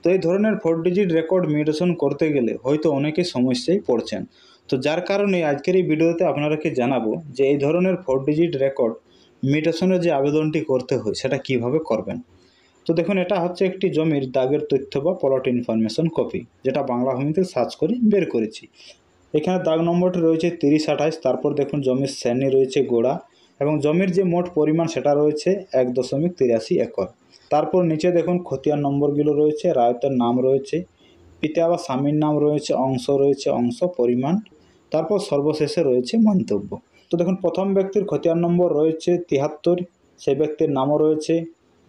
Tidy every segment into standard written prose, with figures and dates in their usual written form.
তো এই ধরনের 4 ডিজিট রেকর্ড মিউটেশন করতে গেলে হয়তো অনেকে সমস্যায় পড়ছেন। তো যার কারণে আজকের এই ভিডিওতে আপনাদেরকে জানাবো যে এই ধরনের 4 ডিজিট রেকর্ড মিউটেশনের যে আবেদনটি করতে হয় সেটা কিভাবে করবেন। তো দেখুন, এটা হচ্ছে একটি জমির দাগের তথ্য বা প্লট ইনফরমেশন কপি, যেটা বাংলা ভূমিতে সার্চ করে বের করেছি। এখানে দাগ নম্বরটি রয়েছে 3028, তারপর দেখুন জমির শ্রেণী রয়েছে গোড়া এবং জমির যে মোট পরিমাণ সেটা রয়েছে 1.83 একর। তারপর নিচে দেখুন খতিয়ান নম্বরগুলো রয়েছে, রায়তের নাম রয়েছে, পিতা বা স্বামীর নাম রয়েছে, অংশ পরিমাণ, তারপর সর্বশেষে রয়েছে মন্তব্য। তো দেখুন, প্রথম ব্যক্তির খতিয়ান নম্বর রয়েছে 73, সেই ব্যক্তির নামও রয়েছে,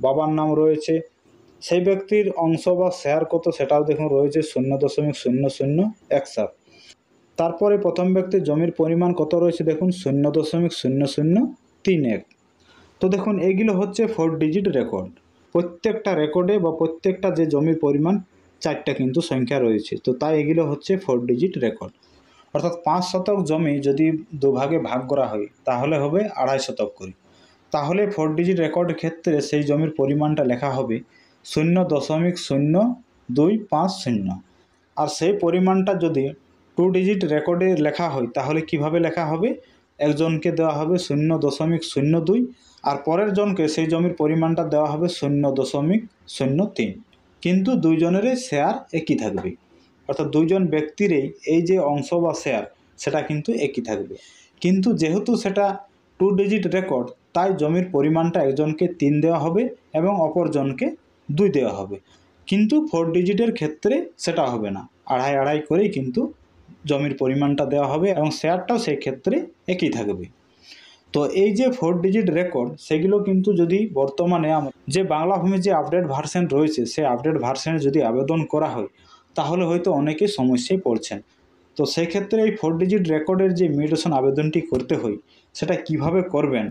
বাবার নাম রয়েছে, সেই ব্যক্তির অংশ বা শেয়ার কত সেটাও দেখুন রয়েছে 0.0017। তারপরে প্রথম ব্যক্তির জমির পরিমাণ কত রয়েছে দেখুন 0.0031। তো দেখুন, এইগুলো হচ্ছে 4 ডিজিট রেকর্ড। প্রত্যেকটা রেকর্ডে বা প্রত্যেকটা যে জমির পরিমাণ 4টা কিন্তু সংখ্যা রয়েছে, তো তাই এগুলো হচ্ছে 4 ডিজিট রেকর্ড। অর্থাৎ 5 শতক জমি যদি দুভাগে ভাগ করা হয় তাহলে হবে 2.5 শতক করে। তাহলে 4 ডিজিট রেকর্ডের ক্ষেত্রে সেই জমির পরিমাণটা লেখা হবে 0.0250। আর সেই পরিমাণটা যদি 2 ডিজিট রেকর্ডে লেখা হয় তাহলে কিভাবে লেখা হবে, একজনকে দেওয়া হবে 0.02 আর পরের জনকে সেই জমির পরিমাণটা দেওয়া হবে 0.03, কিন্তু দুইজনেরই শেয়ার একই থাকবে। অর্থাৎ দুইজন ব্যক্তিরই এই যে অংশ বা শেয়ার সেটা কিন্তু একই থাকবে। কিন্তু যেহেতু সেটা 2 ডিজিট রেকর্ড, তাই জমির পরিমাণটা একজনকে 3 দেওয়া হবে এবং অপরজনকে 2 দেওয়া হবে। কিন্তু 4 ডিজিটের ক্ষেত্রে সেটা হবে না, 2.5 করেই কিন্তু জমির পরিমাণটা দেওয়া হবে এবং শেয়ারটাও সেই ক্ষেত্রে একই থাকবে। তো এই যে 4 ডিজিট রেকর্ড সেগুলো কিন্তু যদি বর্তমানে যে বাংলা ভূমির যে আপডেট ভার্সন রয়েছে সেই আপডেট ভার্সনে যদি আবেদন করা হয় তাহলে হয়তো অনেকে সমস্যায় পড়ছেন। তো সেই ক্ষেত্রে এই 4 ডিজিট রেকর্ডের যে মিউটেশন আবেদনটি করতে হয় সেটা কিভাবে করবেন,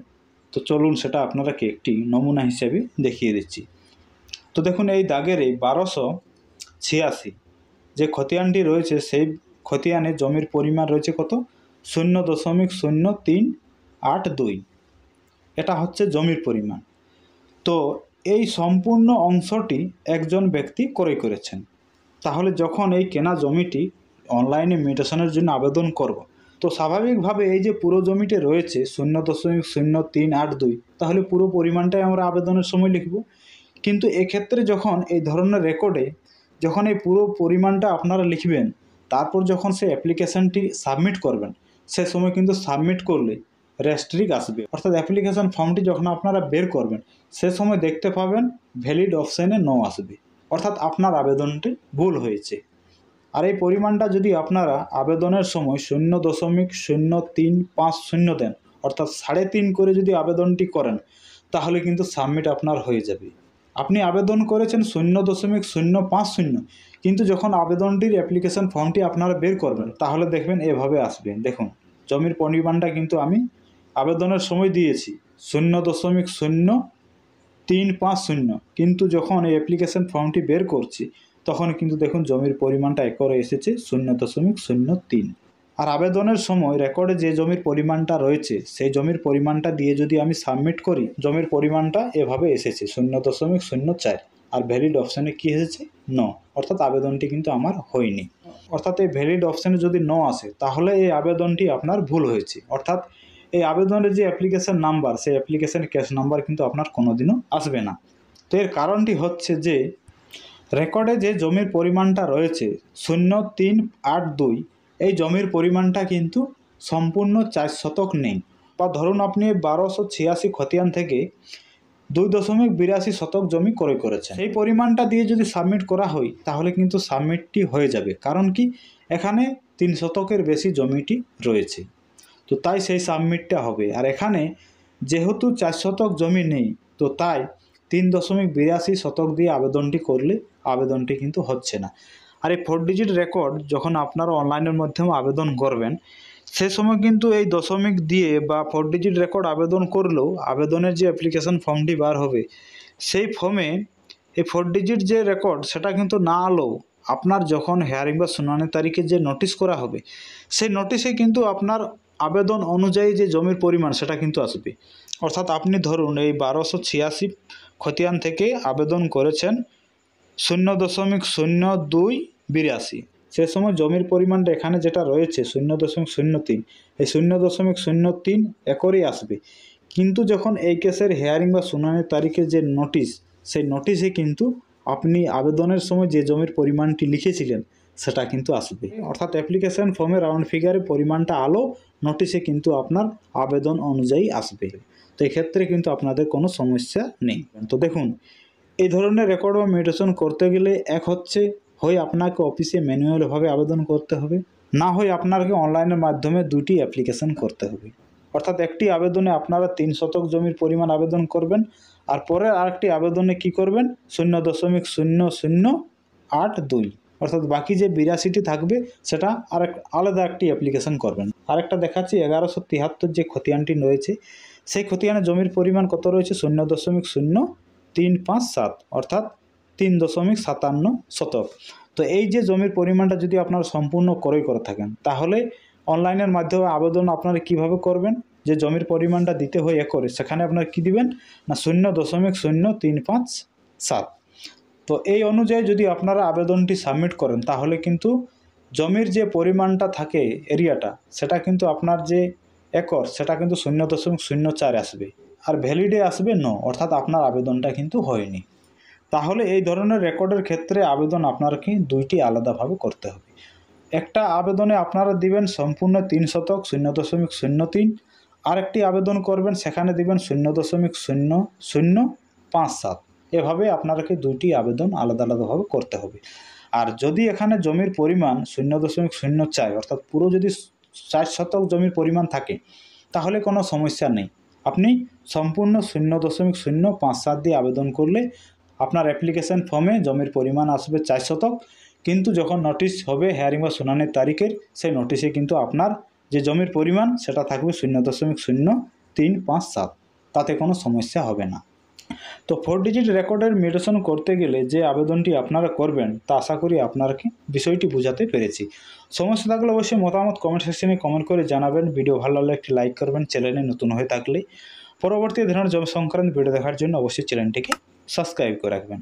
তো চলুন সেটা আপনাদেরকে একটি নমুনা হিসেবে দেখিয়ে দিচ্ছি। তো দেখুন, এই দাগের এই 1286 যে খতিয়ানটি রয়েছে সেই খতিয়ানে জমির পরিমাণ রয়েছে কত 0.0382। এটা হচ্ছে জমির পরিমাণ। তো এই সম্পূর্ণ অংশটি একজন ব্যক্তি ক্রয় করেছেন। তাহলে যখন এই কেনা জমিটি অনলাইনে মিউটেশনের জন্য আবেদন করব, তো স্বাভাবিকভাবে এই যে পুরো জমিটি রয়েছে 0.0382, তাহলে পুরো পরিমাণটাই আমরা আবেদনের সময় লিখব। কিন্তু এক্ষেত্রে যখন এই ধরনের রেকর্ডে যখন এই পুরো পরিমাণটা আপনারা লিখবেন, তারপর যখন সেই অ্যাপ্লিকেশানটি সাবমিট করবেন, সে সময় কিন্তু সাবমিট করলে রেস্ট্রিক আসবে। অর্থাৎ অ্যাপ্লিকেশান ফর্মটি যখন আপনারা বের করবেন সে সময় দেখতে পাবেন ভ্যালিড অপশানে নো আসবে, অর্থাৎ আপনার আবেদনটি ভুল হয়েছে। আর এই পরিমাণটা যদি আপনারা আবেদনের সময় 0.0350 দেন, অর্থাৎ 3.5 করে যদি আবেদনটি করেন, তাহলে কিন্তু সাবমিট আপনার হয়ে যাবে। আপনি আবেদন করেছেন 0.050, কিন্তু যখন আবেদনটির অ্যাপ্লিকেশন ফর্মটি আপনারা বের করবেন তাহলে দেখবেন এভাবে আসবে। দেখুন, জমির পরিমাণটা কিন্তু আমি আবেদনের সময় দিয়েছি 0.0350, কিন্তু যখন এই অ্যাপ্লিকেশন ফর্মটি বের করছি তখন কিন্তু দেখুন জমির পরিমাণটা একরে এসেছে 0.03। আর আবেদনের সময় রেকর্ডে যে জমির পরিমাণটা রয়েছে সেই জমির পরিমাণটা দিয়ে যদি আমি সাবমিট করি, জমির পরিমাণটা এভাবে এসেছে 0.04। আর ভ্যালিড অপশানে কি এসেছে নো, অর্থাৎ আবেদনটি কিন্তু আমার হয়নি। অর্থাৎ এই ভ্যালিড অপশানে যদি নো আসে তাহলে এই আবেদনটি আপনার ভুল হয়েছে। অর্থাৎ এই আবেদনের যে অ্যাপ্লিকেশন নাম্বার সেই অ্যাপ্লিকেশন কেস নাম্বার কিন্তু আপনার কোনোদিনও আসবে না। তো এর কারণটি হচ্ছে যে রেকর্ডে যে জমির পরিমাণটা রয়েছে 0.382, এই জমির পরিমাণটা কিন্তু সম্পূর্ণ 4 শতক নেই। বা ধরুন আপনি 1286 খতিয়ান থেকে 2.82 শতক জমি ক্রয় করেছেন, সেই পরিমাণটা দিয়ে যদি সাবমিট করা হয় তাহলে কিন্তু সাবমিটটি হয়ে যাবে। কারণ কি, এখানে 3 শতকের বেশি জমিটি রয়েছে, তো তাই সেই সাবমিটটা হবে। আর এখানে যেহেতু 4 শতক জমি নেই, তো তাই 3.82 শতক দিয়ে আবেদনটি করলে আবেদনটি কিন্তু হচ্ছে না। আর এই 4 ডিজিট রেকর্ড যখন আপনারা অনলাইনের মাধ্যমে আবেদন করবেন সে সময় কিন্তু এই দশমিক দিয়ে বা 4 ডিজিট রেকর্ড আবেদন করলেও আবেদনের যে অ্যাপ্লিকেশন ফর্মটি বার হবে সেই ফর্মে এই 4 ডিজিট যে রেকর্ড সেটা কিন্তু না আলো আপনার যখন হেয়ারিং বা শুনানি তারিখে যে নোটিশ করা হবে সেই নোটিশে কিন্তু আপনার আবেদন অনুযায়ী যে জমির পরিমাণ সেটা কিন্তু আসবে। অর্থাৎ আপনি ধরুন এই 1286 খতিয়ান থেকে আবেদন করেছেন 0.0282 সে সময় জমির পরিমাণটা এখানে যেটা রয়েছে 0.03, এই 0.03 একরই আসবে। কিন্তু যখন এই কেসের হিয়ারিং বা শুনানির তারিখে যে নোটিশ, সেই নোটিশে কিন্তু আপনি আবেদনের সময় যে জমির পরিমাণটি লিখেছিলেন সেটা কিন্তু আসবে। অর্থাৎ অ্যাপ্লিকেশন ফর্মে রাউন্ড ফিগারের পরিমাণটা আলো, নোটিশে কিন্তু আপনার আবেদন অনুযায়ী আসবে। তো এক্ষেত্রে কিন্তু আপনাদের কোনো সমস্যা নেই। তো দেখুন, এই ধরনের রেকর্ড বা মিউটেশন করতে গেলে এক হচ্ছে হয় আপনাকে অফিসে ম্যানুয়ালভাবে আবেদন করতে হবে, না হয় আপনাকে অনলাইনের মাধ্যমে দুটি অ্যাপ্লিকেশন করতে হবে। অর্থাৎ একটি আবেদনে আপনারা 3 শতক জমির পরিমাণ আবেদন করবেন, আর পরের আরেকটি আবেদনে কি করবেন 0.0082, অর্থাৎ বাকি যে 82টি থাকবে সেটা আলাদা একটি অ্যাপ্লিকেশন করবেন। আরেকটা দেখাচ্ছি 1173 যে খতিয়ানটি রয়েছে, সেই খতিয়ানে জমির পরিমাণ কত রয়েছে 0.0357, অর্থাৎ 3.57 শতক। তো এই যে জমির পরিমাণটা যদি আপনারা সম্পূর্ণ ক্রয় করে থাকেন, তাহলে অনলাইনের মাধ্যমে আবেদন আপনারা কিভাবে করবেন, যে জমির পরিমাণটা দিতে হয় একরে, সেখানে আপনারা কি দিবেন না 0.0357। তো এই অনুযায়ী যদি আপনারা আবেদনটি সাবমিট করেন, তাহলে কিন্তু জমির যে পরিমাণটা থাকে এরিয়াটা, সেটা কিন্তু আপনার যে একর, সেটা কিন্তু 0.04 আসবে, আর ভ্যালিডে আসবে 9, অর্থাৎ আপনার আবেদনটা কিন্তু হয়নি। তাহলে এই ধরনের রেকর্ডের ক্ষেত্রে আবেদন আপনাকে দুইটি আলাদাভাবে করতে হবে। একটা আবেদনে আপনারা দিবেন সম্পূর্ণ 3 শতক 0.03, আরেকটি আবেদন করবেন সেখানে দিবেন 0.0057। এভাবে আপনাকে দুইটি আবেদন আলাদা আলাদাভাবে করতে হবে। আর যদি এখানে জমির পরিমাণ 0.04, অর্থাৎ পুরো যদি 4 শতক জমির পরিমাণ থাকে, তাহলে কোনো সমস্যা নেই। আপনি সম্পূর্ণ 0.057 দিয়ে আবেদন করলে আপনার অ্যাপ্লিকেশন ফর্মে জমির পরিমাণ আসবে 4 শতক, কিন্তু যখন নোটিশ হবে হিয়ারিং বা শুনানির তারিখের, সেই নোটিশে কিন্তু আপনার যে জমির পরিমাণ সেটা থাকবে 0.0357, তাতে কোনো সমস্যা হবে না। তো 4 ডিজিট রেকর্ডের মিউটেশন করতে গেলে যে আবেদনটি আপনারা করবেন, তা আশা করি আপনাকে বিষয়টি বোঝাতে পেরেছি। সমস্যা থাকলে অবশ্যই মতামত কমেন্ট সেকশনে কমেন্ট করে জানাবেন। ভিডিও ভালো লাগলে একটি লাইক করবেন, চ্যানেলে নতুন হয়ে থাকলে। পরবর্তী ধরনের জমি সংক্রান্ত ভিডিও দেখার জন্য অবশ্যই চ্যানেলটিকে সাবস্ক্রাইব করে রাখবেন।